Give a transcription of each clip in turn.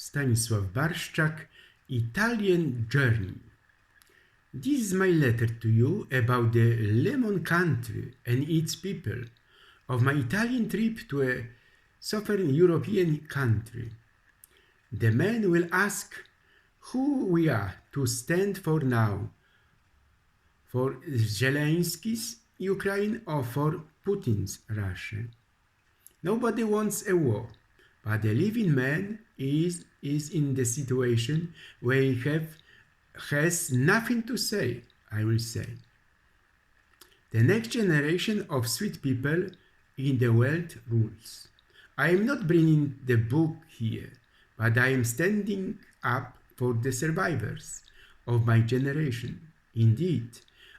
Stanisław Barszczak, Italian Journey. This is my letter to you about the lemon country and its people, of my Italian trip to a southern European country. The man will ask who we are to stand for now, for Zelensky's Ukraine or for Putin's Russia. Nobody wants a war, but the living man is in the situation where he has nothing to say, I will say. The next generation of sweet people in the world rules. I am not bringing the book here, but I am standing up for the survivors of my generation. Indeed,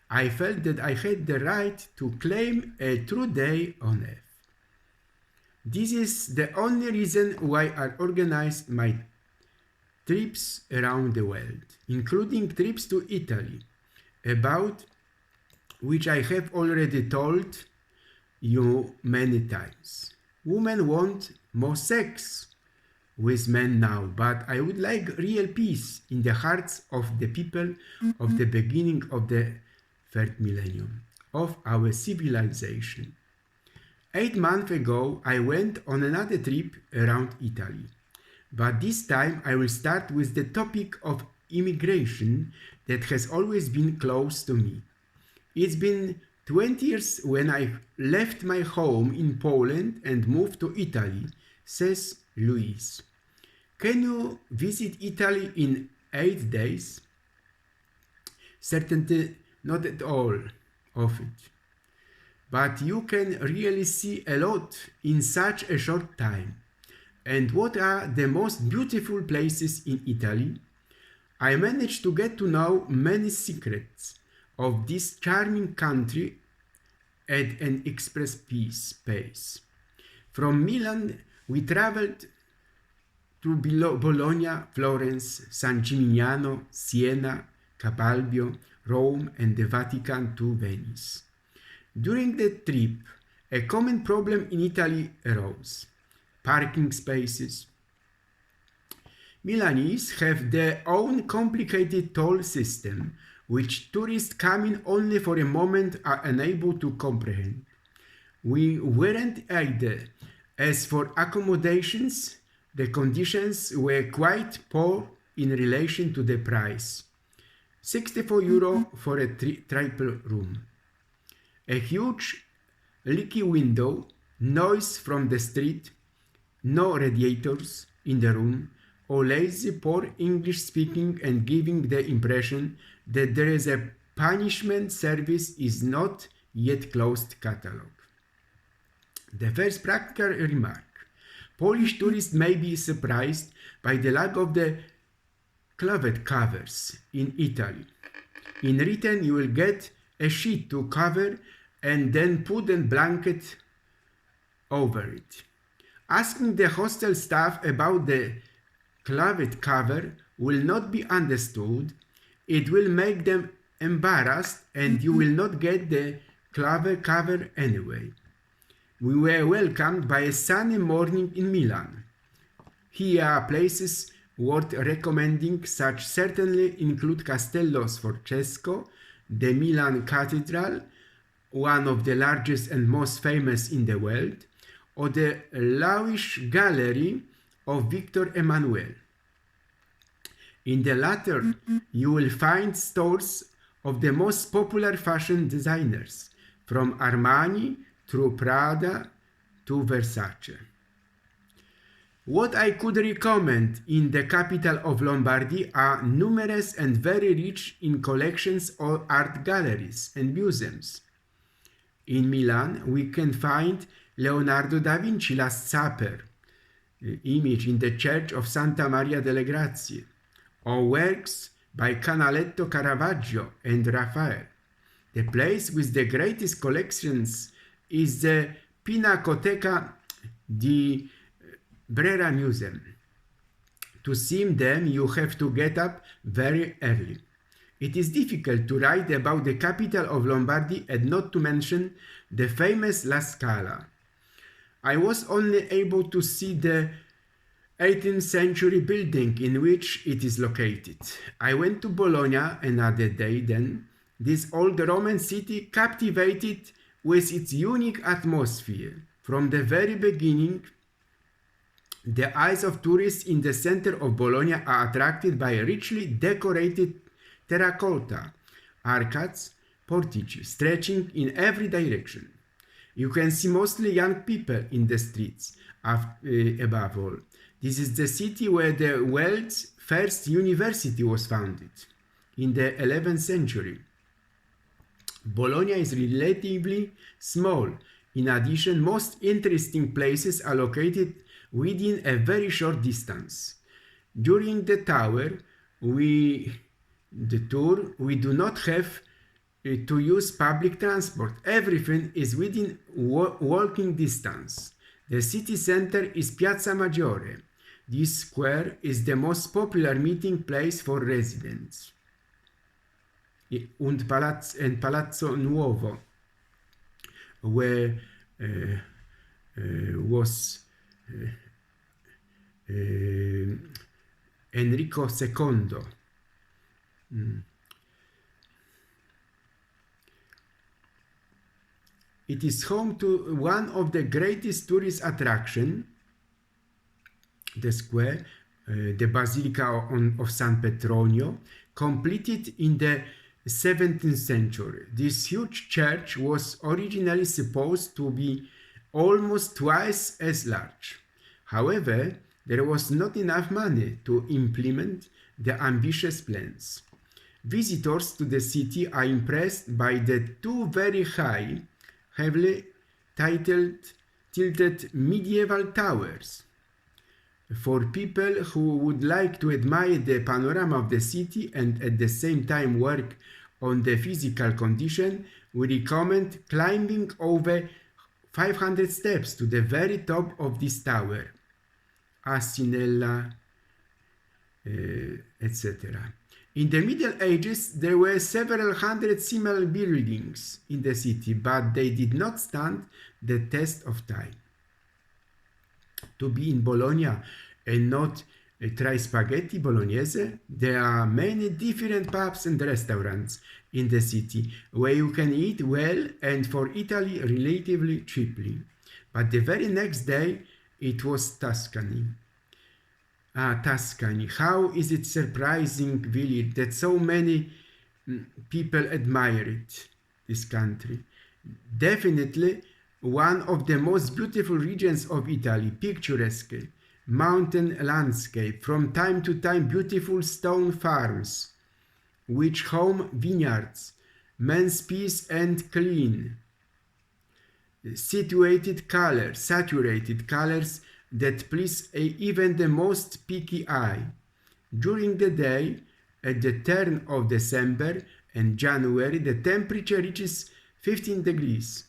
I felt that I had the right to claim a true day on earth. This is the only reason why I organized my trips around the world, including trips to Italy, about which I have already told you many times. Women want more sex with men now, but I would like real peace in the hearts of the people of the beginning of the third millennium of our civilization. 8 months ago, I went on another trip around Italy, but this time I will start with the topic of immigration that has always been close to me. It's been 20 years when I left my home in Poland and moved to Italy, says Louise. Can you visit Italy in 8 days? Certainly not at all of it. But you can really see a lot in such a short time. And what are the most beautiful places in Italy? I managed to get to know many secrets of this charming country at an express pace. From Milan, we traveled to Bologna, Florence, San Gimignano, Siena, Capalbio, Rome, and the Vatican to Venice. During the trip, a common problem in Italy arose: parking spaces. Milanese have their own complicated toll system, which tourists coming only for a moment are unable to comprehend. We weren't either. As for accommodations, the conditions were quite poor in relation to the price. €64 for a triple room. A huge leaky window, noise from the street, no radiators in the room, or lazy poor English speaking and giving the impression that there is a punishment service is not yet closed catalog. The first practical remark: Polish tourists may be surprised by the lack of the closet covers in Italy. In return, you will get a sheet to cover and then put a blanket over it. Asking the hostel staff about the closet cover will not be understood. It will make them embarrassed and you will not get the closet cover anyway. We were welcomed by a sunny morning in Milan. Here are places worth recommending, such certainly include Castello Sforzesco, the Milan Cathedral, one of the largest and most famous in the world, or the lavish gallery of Victor Emmanuel. In the latter, you will find stores of the most popular fashion designers, from Armani through Prada to Versace. What I could recommend in the capital of Lombardy are numerous and very rich in collections of art galleries and museums. In Milan, we can find Leonardo da Vinci Last Supper, image in the church of Santa Maria delle Grazie, or works by Canaletto, Caravaggio, and Raphael. The place with the greatest collections is the Pinacoteca di Brera Museum. To see them, you have to get up very early. It is difficult to write about the capital of Lombardy and not to mention the famous La Scala. I was only able to see the 18th century building in which it is located. I went to Bologna another day then. This old Roman city captivated with its unique atmosphere. From the very beginning, the eyes of tourists in the center of Bologna are attracted by richly decorated terracotta arcades, portici, stretching in every direction. You can see mostly young people in the streets, above all. This is the city where the world's first university was founded, in the 11th century. Bologna is relatively small. In addition, most interesting places are located within a very short distance. During the tour, we do not have to use public transport. Everything is within walking distance. The city center is Piazza Maggiore. This square is the most popular meeting place for residents. And Palazzo Nuovo, where was Enrico II. It is home to one of the greatest tourist attractions, the square, the Basilica of San Petronio, completed in the 17th century. This huge church was originally supposed to be almost twice as large. However, there was not enough money to implement the ambitious plans. Visitors to the city are impressed by the two very high, heavily tilted medieval towers. For people who would like to admire the panorama of the city and at the same time work on the physical condition, we recommend climbing over 500 steps to the very top of this tower, Asinella, etc. In the Middle Ages, there were several hundred similar buildings in the city, but they did not stand the test of time. To be in Bologna and not try spaghetti bolognese, there are many different pubs and restaurants in the city where you can eat well and for Italy relatively cheaply. But the very next day, it was Tuscany. Tuscany. How is it surprising, Willie, that so many people admire it, this country? Definitely one of the most beautiful regions of Italy, picturesque, mountain landscape, from time to time beautiful stone farms, which home vineyards, men's peace and clean, saturated colors that please even the most picky eye. During the day, at the turn of December and January, the temperature reaches 15 degrees.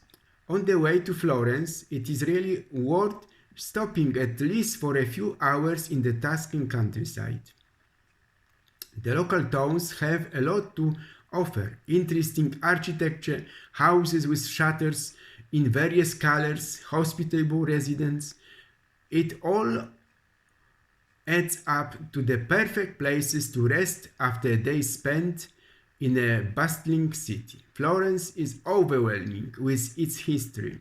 On the way to Florence, it is really worth stopping at least for a few hours in the Tuscan countryside. The local towns have a lot to offer. Interesting architecture, houses with shutters in various colors, hospitable residents. It all adds up to the perfect places to rest after a day spent in a bustling city. Florence is overwhelming with its history,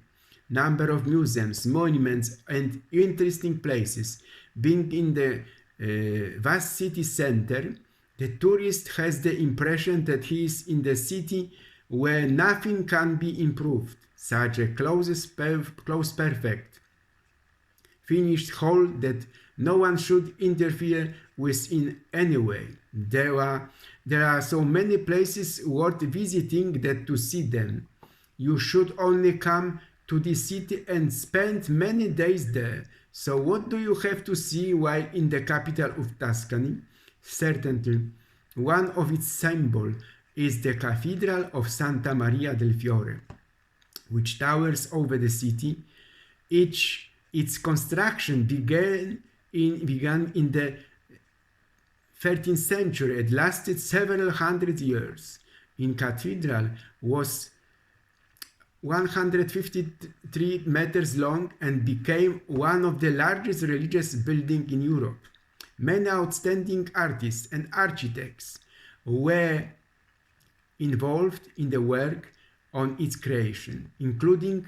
number of museums, monuments, and interesting places. Being in the vast city center, the tourist has the impression that he is in the city where nothing can be improved, such a close perfect, finished whole that no one should interfere with in any way. There are so many places worth visiting that to see them, you should only come to the city and spend many days there. So what do you have to see while in the capital of Tuscany? Certainly, one of its symbols is the Cathedral of Santa Maria del Fiore, which towers over the city. Its construction began in the 13th century and lasted several hundred years. In cathedral was 153 meters long and became one of the largest religious buildings in Europe. Many outstanding artists and architects were involved in the work on its creation, including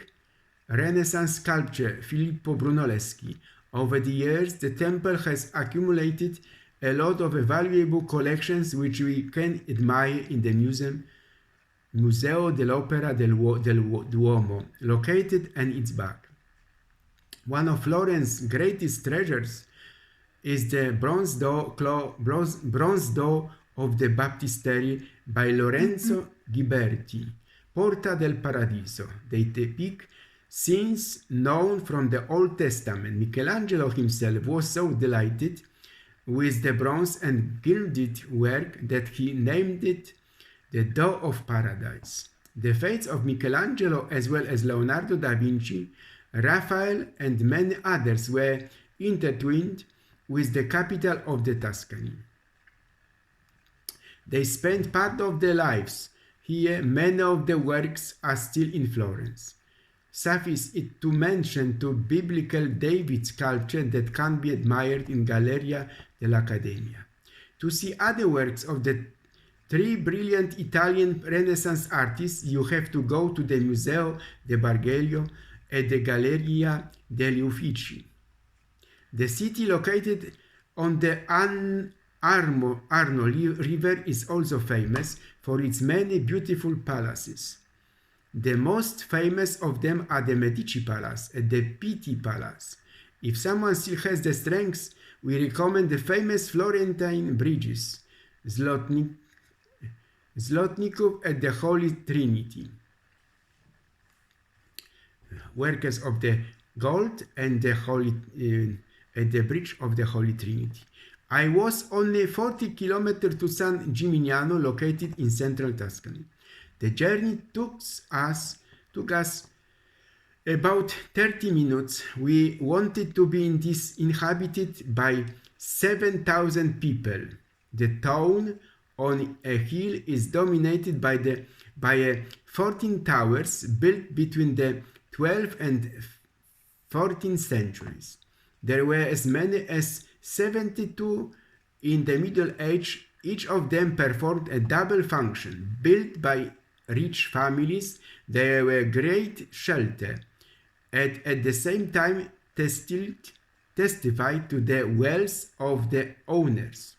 Renaissance sculptor Filippo Brunelleschi. Over the years, the temple has accumulated a lot of valuable collections which we can admire in the Museo dell'Opera del Duomo, located in its back. One of Florence's greatest treasures is the bronze door of the Baptistery by Lorenzo Ghiberti, Porta del Paradiso. They depict scenes known from the Old Testament. Michelangelo himself was so delighted with the bronze and gilded work that he named it the Door of Paradise. The fates of Michelangelo, as well as Leonardo da Vinci, Raphael, and many others were intertwined with the capital of the Tuscany. They spent part of their lives here. Many of the works are still in Florence. Suffice it to mention two biblical David sculptures that can be admired in Galleria dell'Accademia. To see other works of the three brilliant Italian Renaissance artists, you have to go to the Museo de Bargello and the Galleria degli Uffizi. The city located on the Arno River is also famous for its many beautiful palaces. The most famous of them are the Medici Palace and the Pitti Palace. If someone still has the strength, we recommend the famous Florentine bridges, Zlotnikov and the Holy Trinity, workers of the gold, and the bridge of the Holy Trinity. I was only 40 kilometers to San Gimignano, located in central Tuscany. The journey took us about 30 minutes. We wanted to be in this inhabited by 7,000 people. The town on a hill is dominated by 14 towers built between the 12th and 14th centuries. There were as many as 72 in the Middle Age. Each of them performed a double function. Built by rich families, they were great shelter, and at the same time testified to the wealth of the owners.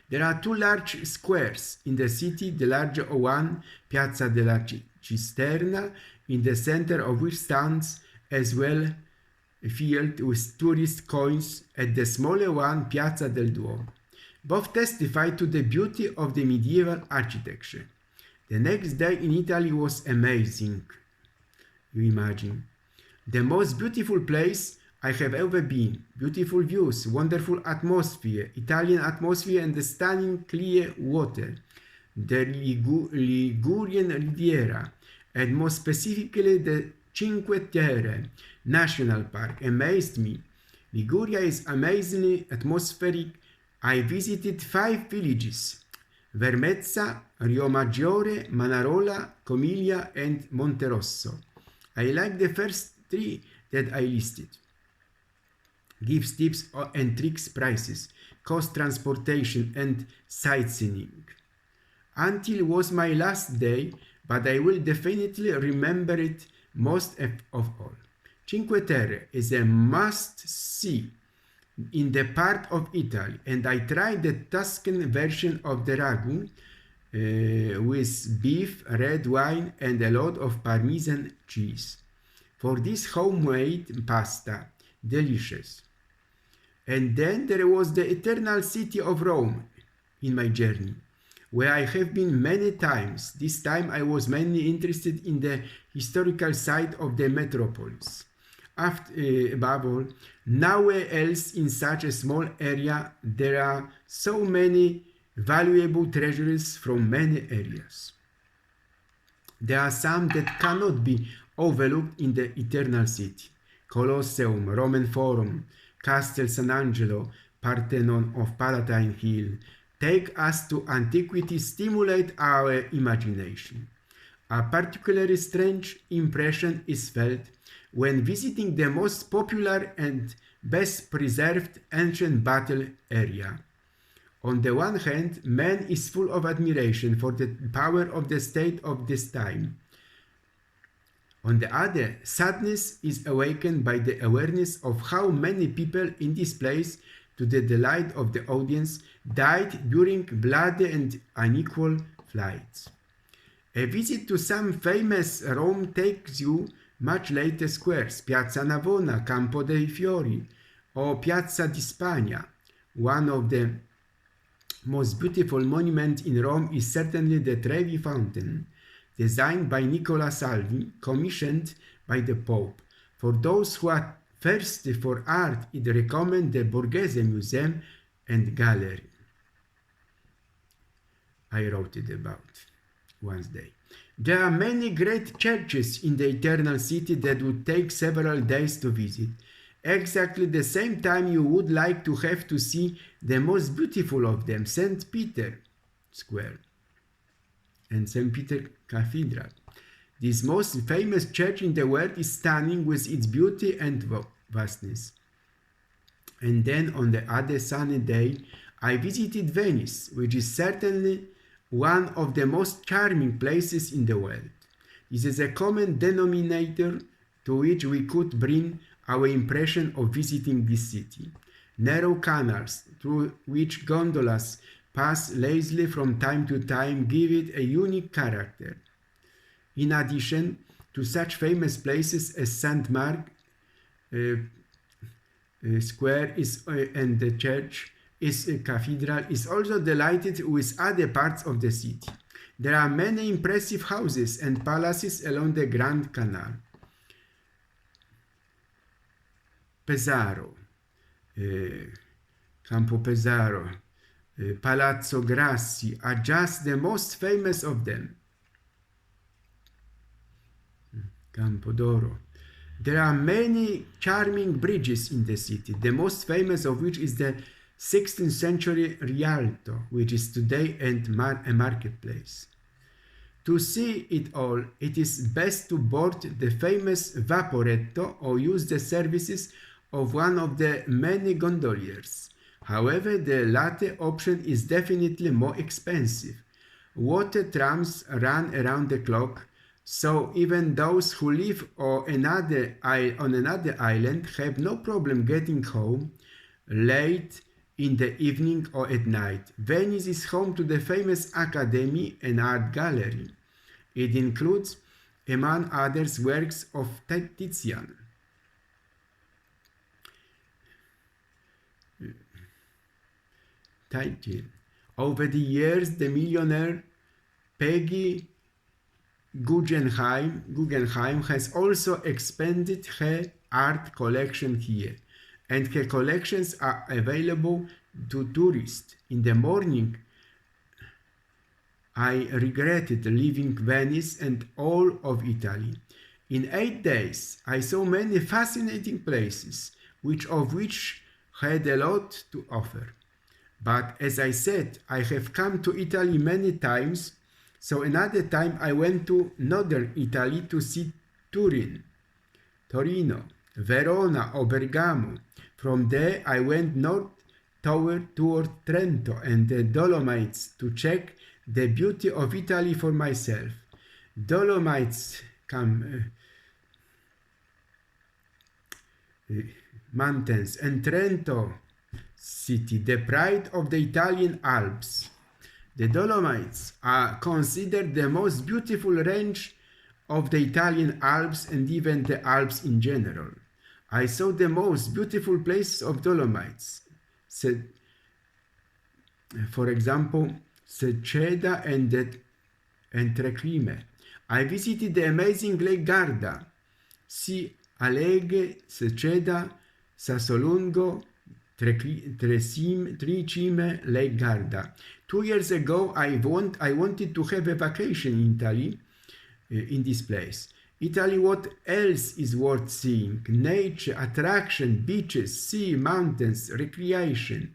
There are two large squares in the city, the larger one, Piazza della Cisterna, in the center of which stands as well a field with tourist coins, and the smaller one, Piazza del Duomo. Both testify to the beauty of the medieval architecture. The next day in Italy was amazing. You imagine. The most beautiful place I have ever been. Beautiful views, wonderful atmosphere, Italian atmosphere, and the stunning clear water. The Ligurian Riviera, and more specifically the Cinque Terre National Park, amazed me. Liguria is amazingly atmospheric. I visited 5 villages: Vermezza, Riomaggiore, Manarola, Comiglia, and Monterosso. I like the first 3 that I listed. Gives tips and tricks prices, cost transportation, and sightseeing. Until was my last day, but I will definitely remember it most of all. Cinque Terre is a must-see in the part of Italy, and I tried the Tuscan version of the ragu with beef, red wine, and a lot of Parmesan cheese. For this homemade pasta, delicious. And then there was the eternal city of Rome in my journey, where I have been many times. This time I was mainly interested in the historical side of the metropolis. Above all, nowhere else in such a small area there are so many valuable treasures from many areas. There are some that cannot be overlooked in the eternal city: Colosseum, Roman Forum, Castel San Angelo, Parthenon of Palatine Hill. Take us to antiquity, stimulate our imagination. A particularly strange impression is felt when visiting the most popular and best preserved ancient battle area. On the one hand, man is full of admiration for the power of the state of this time. On the other, sadness is awakened by the awareness of how many people in this place, to the delight of the audience, died during bloody and unequal flights. A visit to some famous Rome takes you much later squares, Piazza Navona, Campo dei Fiori, or Piazza di Spagna. One of the most beautiful monuments in Rome is certainly the Trevi Fountain, designed by Nicola Salvi, commissioned by the Pope. For those who are thirsty for art, I recommend the Borghese Museum and Gallery. I wrote it about one day. There are many great churches in the Eternal City that would take several days to visit. Exactly the same time you would like to have to see the most beautiful of them, St. Peter Square and St. Peter Cathedral. This most famous church in the world is stunning with its beauty and vastness. And then on the other sunny day, I visited Venice, which is certainly one of the most charming places in the world. This is a common denominator to which we could bring our impression of visiting this city. Narrow canals through which gondolas pass lazily from time to time give it a unique character. In addition to such famous places as St. Mark Square and the church cathedral is also delighted with other parts of the city. There are many impressive houses and palaces along the Grand Canal. Pesaro, Campo Pesaro, Palazzo Grassi are just the most famous of them. Campodoro. There are many charming bridges in the city, the most famous of which is the 16th century Rialto, which is today a marketplace. To see it all, it is best to board the famous Vaporetto or use the services of one of the many gondoliers. However, the latter option is definitely more expensive. Water trams run around the clock, so even those who live on another island have no problem getting home late in the evening or at night. Venice is home to the famous Academy and Art Gallery. It includes, among others, works of Titian. Over the years, the millionaire Peggy Guggenheim has also expanded her art collection here, and her collections are available to tourists. In the morning, I regretted leaving Venice and all of Italy. In 8 days, I saw many fascinating places, which had a lot to offer. But as I said, I have come to Italy many times, so another time I went to northern Italy to see Torino, Verona or Bergamo. From there I went north toward Trento and the Dolomites to check the beauty of Italy for myself. Dolomites mountains and Trento city, the pride of the Italian Alps. The Dolomites are considered the most beautiful range of the Italian Alps and even the Alps in general. I saw the most beautiful places of Dolomites, for example, Seceda and Trecime. I visited the amazing Lake Garda, Aleghe, Seceda, Sassolungo, Tricime, Lake Garda. 2 years ago, I wanted to have a vacation in Italy, in this place. Italy, what else is worth seeing? Nature, attraction, beaches, sea, mountains, recreation,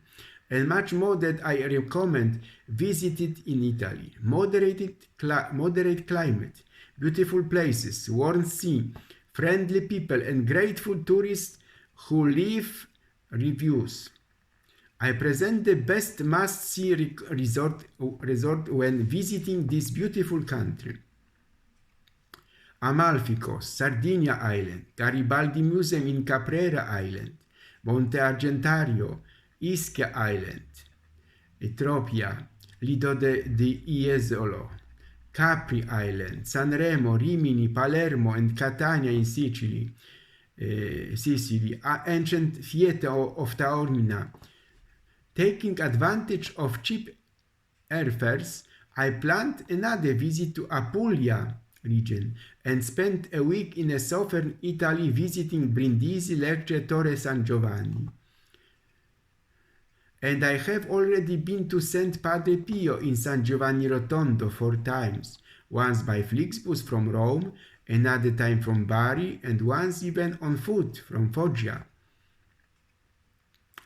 and much more that I recommend visited in Italy. Moderate climate, beautiful places, warm sea, friendly people, and grateful tourists who leave reviews. I present the best must-see resort when visiting this beautiful country. Amalfi Coast, Sardinia Island, Garibaldi Museum in Caprera Island, Monte Argentario, Ischia Island, Ethiopia, Lido di Jesolo, Capri Island, Sanremo, Rimini, Palermo, and Catania in Sicily, ancient theatre of Taormina. Taking advantage of cheap airfares, I planned another visit to Apulia region and spent a week in southern Italy visiting Brindisi, Lecce, Torre San Giovanni. And I have already been to St. Padre Pio in San Giovanni Rotondo 4 times, once by Flixbus from Rome, another time from Bari, and once even on foot from Foggia.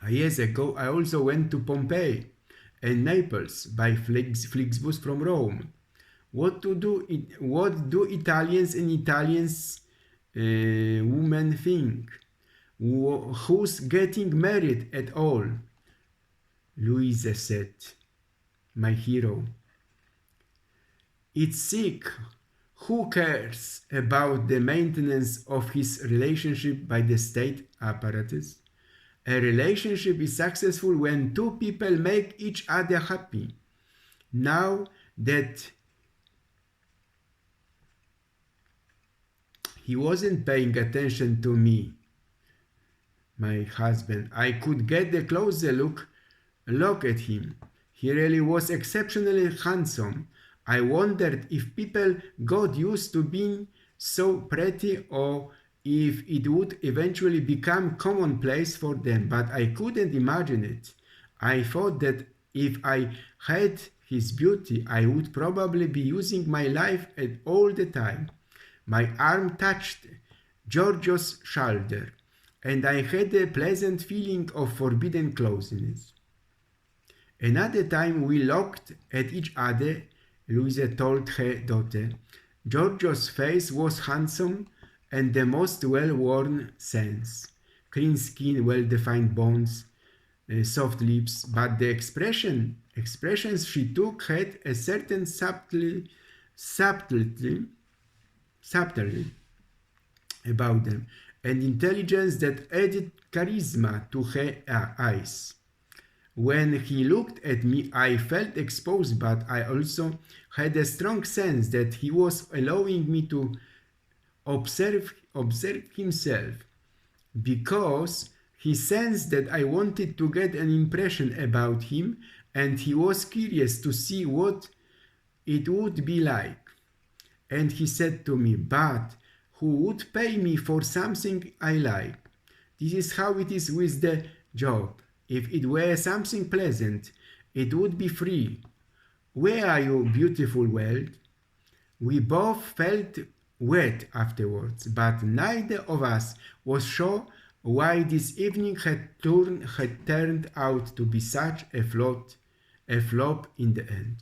Years ago I also went to Pompeii and Naples by Flixbus from Rome. What do Italians and Italians women think? Who's getting married at all? Louise said, my hero. It's sick. Who cares about the maintenance of his relationship by the state apparatus? A relationship is successful when two people make each other happy. Now that he wasn't paying attention to me, my husband, I could get a closer look at him. He really was exceptionally handsome. I wondered if people got used to being so pretty or if it would eventually become commonplace for them, but I couldn't imagine it. I thought that if I had his beauty, I would probably be using my life all the time. My arm touched Giorgio's shoulder, and I had a pleasant feeling of forbidden closeness. Another time we looked at each other, Louisa told her daughter. Giorgio's face was handsome and the most well-worn sense. Clean skin, well-defined bones, soft lips, but the expressions she took had a certain subtlety about them, and intelligence that added charisma to her eyes. When he looked at me, I felt exposed, but I also had a strong sense that he was allowing me to observe himself, because he sensed that I wanted to get an impression about him, and he was curious to see what it would be like. And he said to me, "But who would pay me for something I like? This is how it is with the job. If it were something pleasant, it would be free. Where are you, beautiful world?" We both felt wet afterwards, but neither of us was sure why this evening had turned out to be such a flop in the end.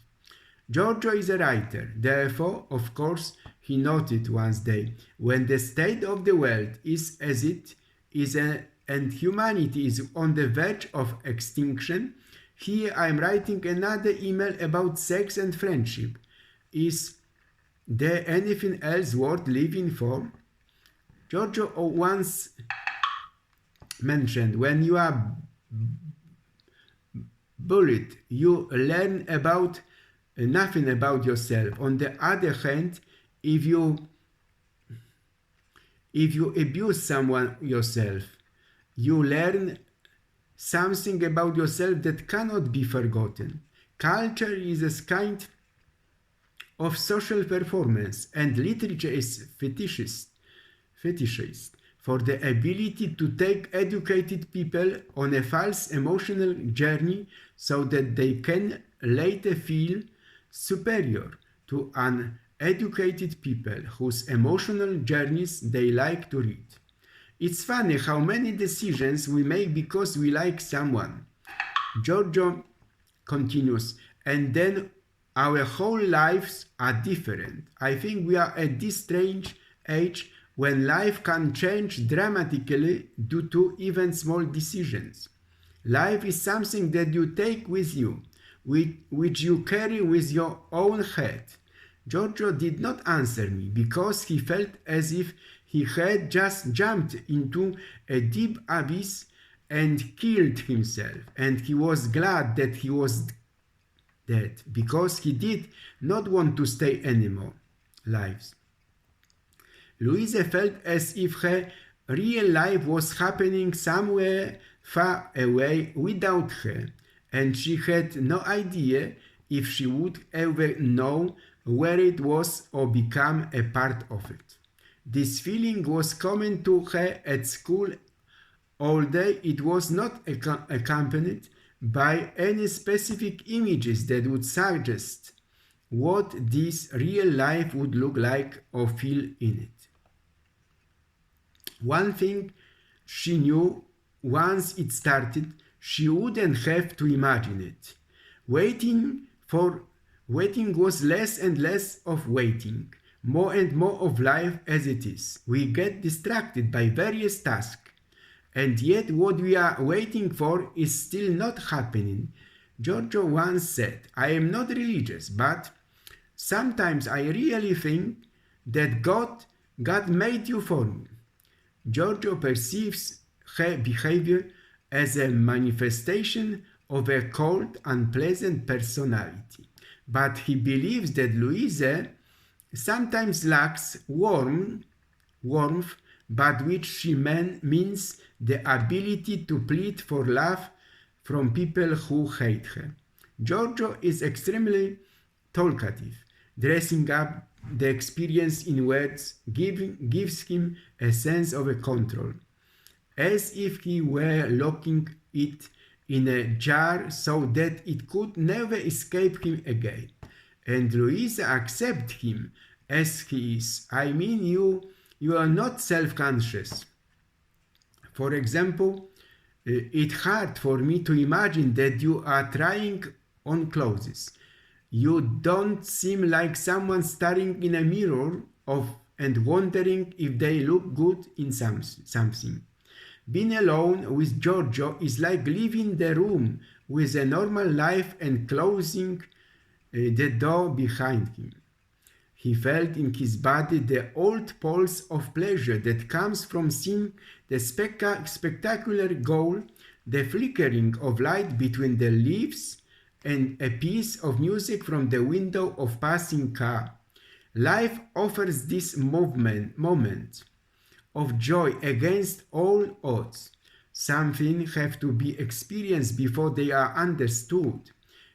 Giorgio is a writer, therefore, of course, he noted one day, when the state of the world is as it is and humanity is on the verge of extinction, here I am writing another email about sex and friendship. Is there anything else worth living for? Giorgio once mentioned, when you are bullied, you learn about nothing about yourself. On the other hand, if you abuse someone yourself, you learn something about yourself that cannot be forgotten. Culture is a kind of social performance, and literature is fetishist for the ability to take educated people on a false emotional journey so that they can later feel superior to uneducated people whose emotional journeys they like to read. It's funny how many decisions we make because we like someone. Giorgio continues, and then Our whole lives are different. I think we are at this strange age when life can change dramatically due to even small decisions. Life is something that you take with you, which you carry with your own head. Giorgio did not answer me because he felt as if he had just jumped into a deep abyss and killed himself, and he was glad that he was dead because he did not want to stay anymore. Lives. Louise felt as if her real life was happening somewhere far away without her, and she had no idea if she would ever know where it was or become a part of it. This feeling was common to her at school, although it was not accompanied by any specific images that would suggest what this real life would look like or feel in it. One thing she knew: once it started, she wouldn't have to imagine it. Waiting was less and less of waiting, more and more of life as it is. We get distracted by various tasks, and yet what we are waiting for is still not happening. Giorgio once said, "I am not religious, but sometimes I really think that God made you for me." Giorgio perceives her behavior as a manifestation of a cold, unpleasant personality, but he believes that Louise sometimes lacks warmth, but which she means the ability to plead for love from people who hate her. Giorgio is extremely talkative. Dressing up the experience in words gives him a sense of a control, as if he were locking it in a jar so that it could never escape him again. And Louise accepts him as he is. I mean, you are not self-conscious. For example, it's hard for me to imagine that you are trying on clothes. You don't seem like someone staring in a mirror and wondering if they look good in something. Being alone with Giorgio is like leaving the room with a normal life and closing the door behind him. He felt in his body the old pulse of pleasure that comes from seeing the spectacular goal, the flickering of light between the leaves, and a piece of music from the window of passing car. Life offers this moment of joy against all odds. Some things have to be experienced before they are understood.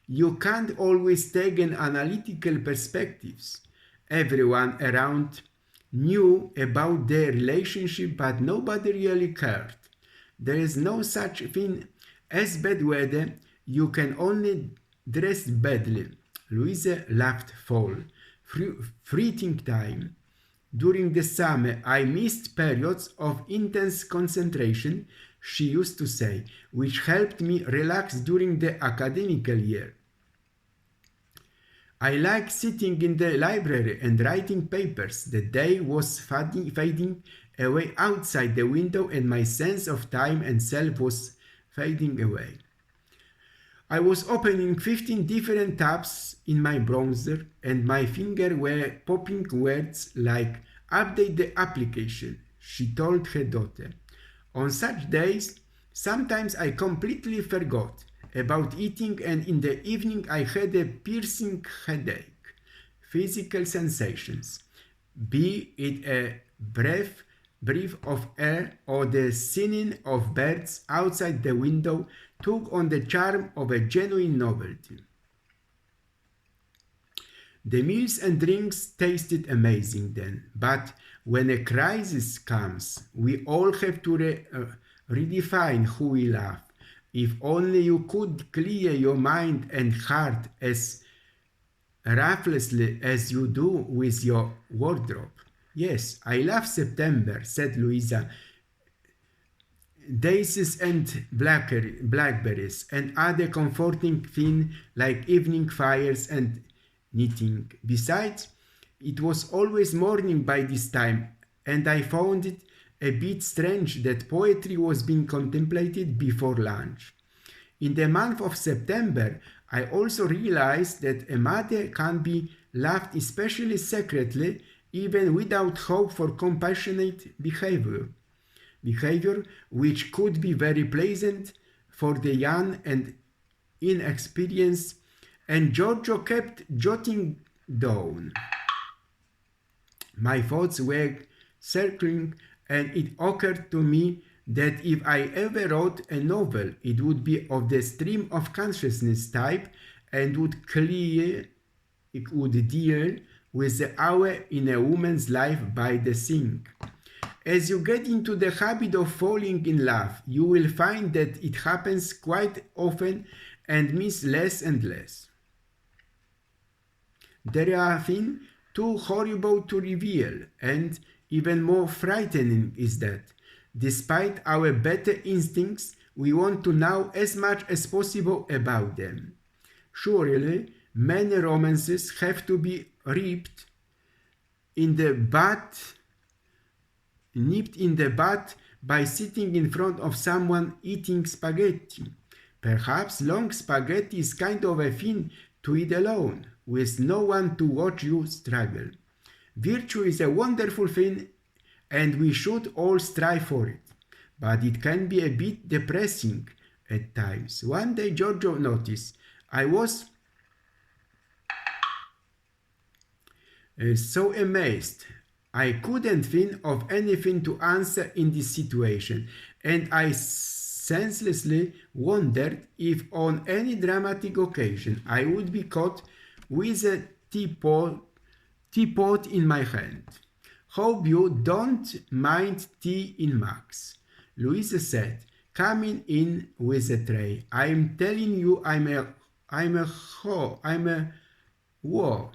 You can't always take an analytical perspectives. Everyone around knew about their relationship, but nobody really cared. There is no such thing as bad weather. You can only dress badly. Louise laughed full. Fleeting time. During the summer, I missed periods of intense concentration, she used to say, which helped me relax during the academical year. I like sitting in the library and writing papers. The day was fading away outside the window, and my sense of time and self was fading away. I was opening 15 different tabs in my browser, and my fingers were popping words like "update the application," she told her daughter. On such days, sometimes I completely forgot about eating, and in the evening I had a piercing headache. Physical sensations, be it a breath of air or the singing of birds outside the window, took on the charm of a genuine novelty. The meals and drinks tasted amazing then, but when a crisis comes, we all have to redefine who we love. If only you could clear your mind and heart as ruthlessly as you do with your wardrobe. Yes, I love September, said Louisa. Daisies and blackberries and other comforting things like evening fires and knitting. Besides, it was always morning by this time, and I found it a bit strange that poetry was being contemplated before lunch. In the month of September, I also realized that a mother can be loved especially secretly, even without hope for compassionate behavior which could be very pleasant for the young and inexperienced, and Giorgio kept jotting down. My thoughts were circling, and it occurred to me that if I ever wrote a novel, it would be of the stream of consciousness type and it would deal with the hour in a woman's life by the sink. As you get into the habit of falling in love, you will find that it happens quite often and means less and less. There are things too horrible to reveal, and even more frightening is that, despite our better instincts, we want to know as much as possible about them. Surely, many romances have to be nipped in the bud by sitting in front of someone eating spaghetti. Perhaps long spaghetti is kind of a thing to eat alone, with no one to watch you struggle. Virtue is a wonderful thing, and we should all strive for it. But it can be a bit depressing at times. One day Giorgio noticed I was so amazed. I couldn't think of anything to answer in this situation, and I senselessly wondered if on any dramatic occasion I would be caught with a teapot in my hand. Hope you don't mind tea in mugs, Louisa said, coming in with a tray. I'm telling you, whoa.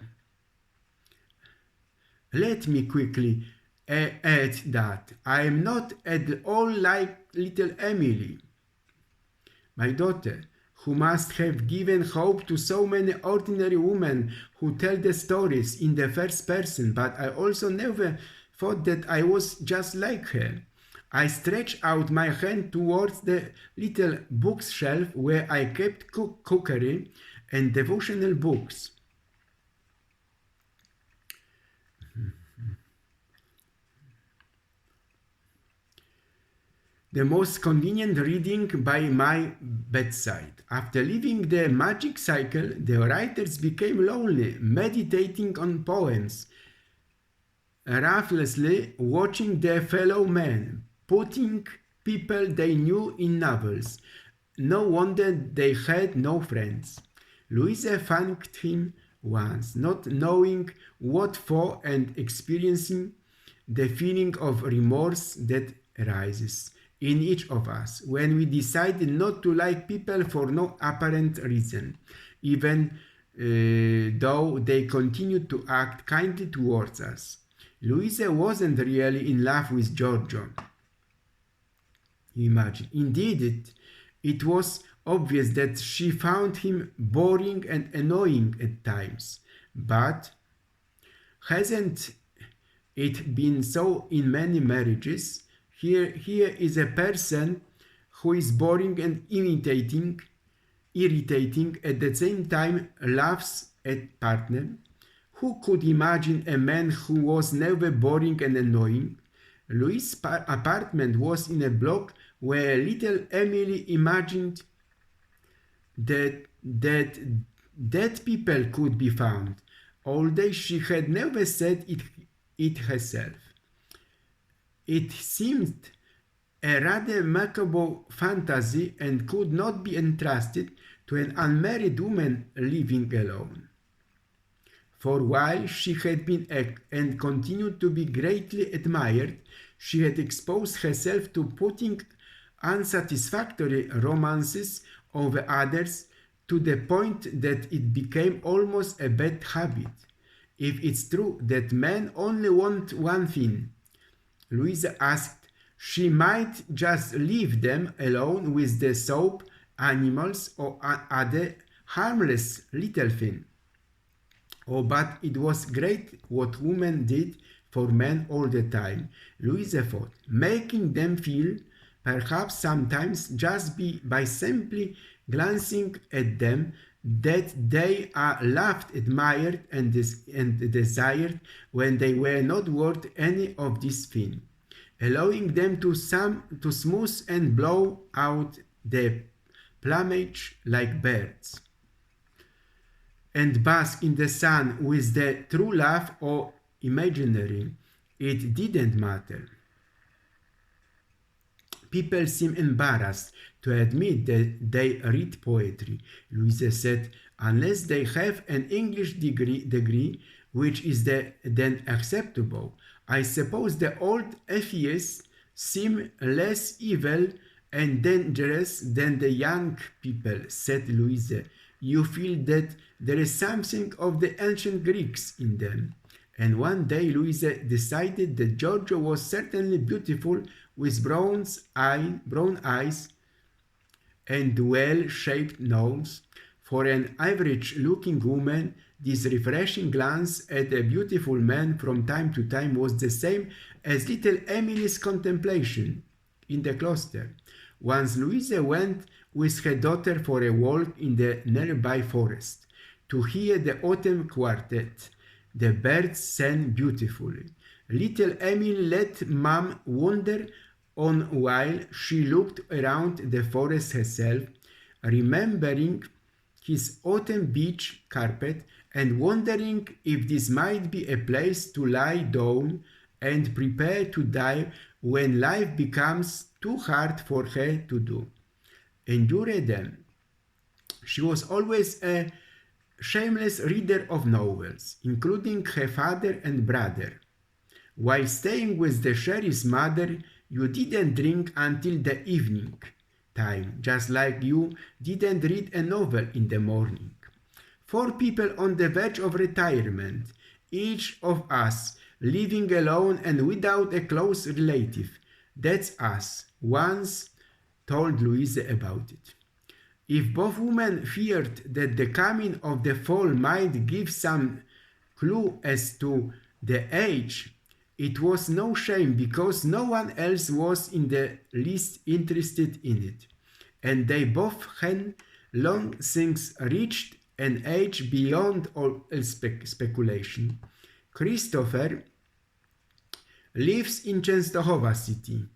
Let me quickly add that I am not at all like little Emily, my daughter, who must have given hope to so many ordinary women who tell the stories in the first person, but I also never thought that I was just like her. I stretched out my hand towards the little bookshelf where I kept cookery and devotional books. The most convenient reading by my bedside. After leaving the magic cycle, the writers became lonely, meditating on poems, ruthlessly watching their fellow men, putting people they knew in novels. No wonder they had no friends. Louisa thanked him once, not knowing what for and experiencing the feeling of remorse that arises in each of us when we decided not to like people for no apparent reason, even though they continued to act kindly towards us. Louisa wasn't really in love with Giorgio. Imagine. Indeed, it was obvious that she found him boring and annoying at times. But hasn't it been so in many marriages? Here is a person who is boring and irritating at the same time laughs at partner. Who could imagine a man who was never boring and annoying? Louis' apartment was in a block where little Emily imagined that people could be found, although she had never said it herself. It seemed a rather macabre fantasy and could not be entrusted to an unmarried woman living alone. For while she had been and continued to be greatly admired, she had exposed herself to putting unsatisfactory romances over others to the point that it became almost a bad habit. If it's true that men only want one thing, Louisa asked, she might just leave them alone with the soap, animals, or other harmless little thing. Oh, but it was great what women did for men all the time, Louise thought, making them feel, perhaps sometimes just by simply glancing at them, that they are loved, admired, and desired when they were not worth any of these things, allowing them to smooth and blow out the plumage like birds, and bask in the sun with the true love or imaginary. It didn't matter. People seem embarrassed to admit that they read poetry, Louise said, unless they have an English degree which is then acceptable. I suppose the old atheists seem less evil and dangerous than the young people, said Louise. You feel that there is something of the ancient Greeks in them. And one day Louise decided that Giorgio was certainly beautiful with brown eyes and well-shaped nose. For an average-looking woman, this refreshing glance at a beautiful man from time to time was the same as little Emily's contemplation in the cloister. Once Louise went with her daughter for a walk in the nearby forest to hear the autumn quartet. The birds sang beautifully. Little Emily let Mum wander on while she looked around the forest herself, remembering his autumn beach carpet and wondering if this might be a place to lie down and prepare to die when life becomes too hard for her to do. Endure them. She was always a shameless reader of novels, including her father and brother. While staying with the sheriff's mother, you didn't drink until the evening time, just like you didn't read a novel in the morning. Four people on the verge of retirement, each of us living alone and without a close relative. That's us, once told Louise about it. If both women feared that the coming of the fall might give some clue as to the age, it was no shame because no one else was in the least interested in it, and they both had long since reached an age beyond all speculation. Christopher lives in Częstochowa city,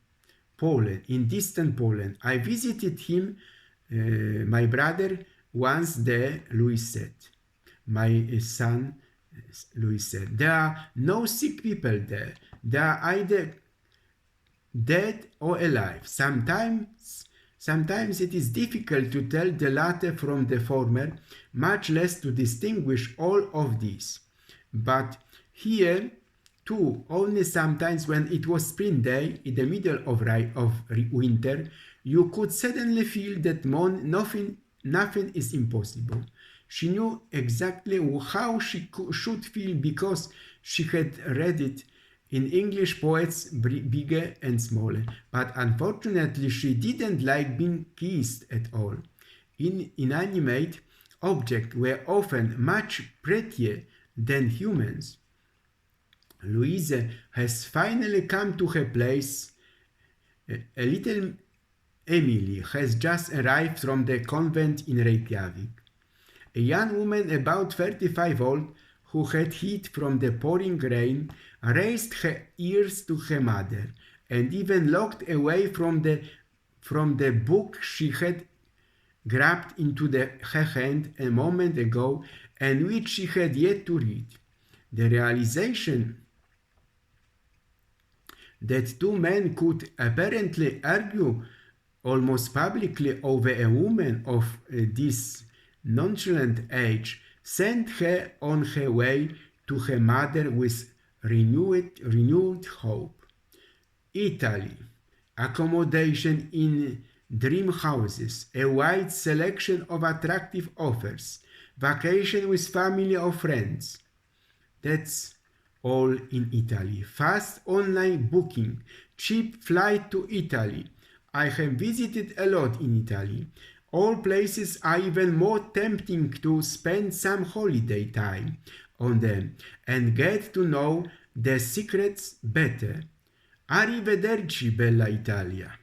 Poland, in distant Poland. I visited him, my brother, once there, Louis said. My son, Louis said. There are no sick people there. They are either dead or alive. Sometimes it is difficult to tell the latter from the former, much less to distinguish all of these. But here, too, only sometimes when it was spring day, in the middle of winter, you could suddenly feel that nothing is impossible. She knew exactly how she should feel because she had read it in English poets bigger and smaller, but unfortunately she didn't like being kissed at all. Inanimate objects were often much prettier than humans. Louise has finally come to her place. A little Emily has just arrived from the convent in Reykjavik. A young woman about 35 old, who had hid from the pouring rain, raised her ears to her mother, and even looked away from the book she had grabbed into her hand a moment ago and which she had yet to read. The realization that two men could apparently argue almost publicly over a woman of this nonchalant age sent her on her way to her mother with renewed hope. Italy, accommodation in dream houses, a wide selection of attractive offers, vacation with family or friends. That's all in Italy. Fast online booking, cheap flight to Italy. I have visited a lot in Italy. All places are even more tempting to spend some holiday time on them and get to know their secrets better. Arrivederci, bella Italia.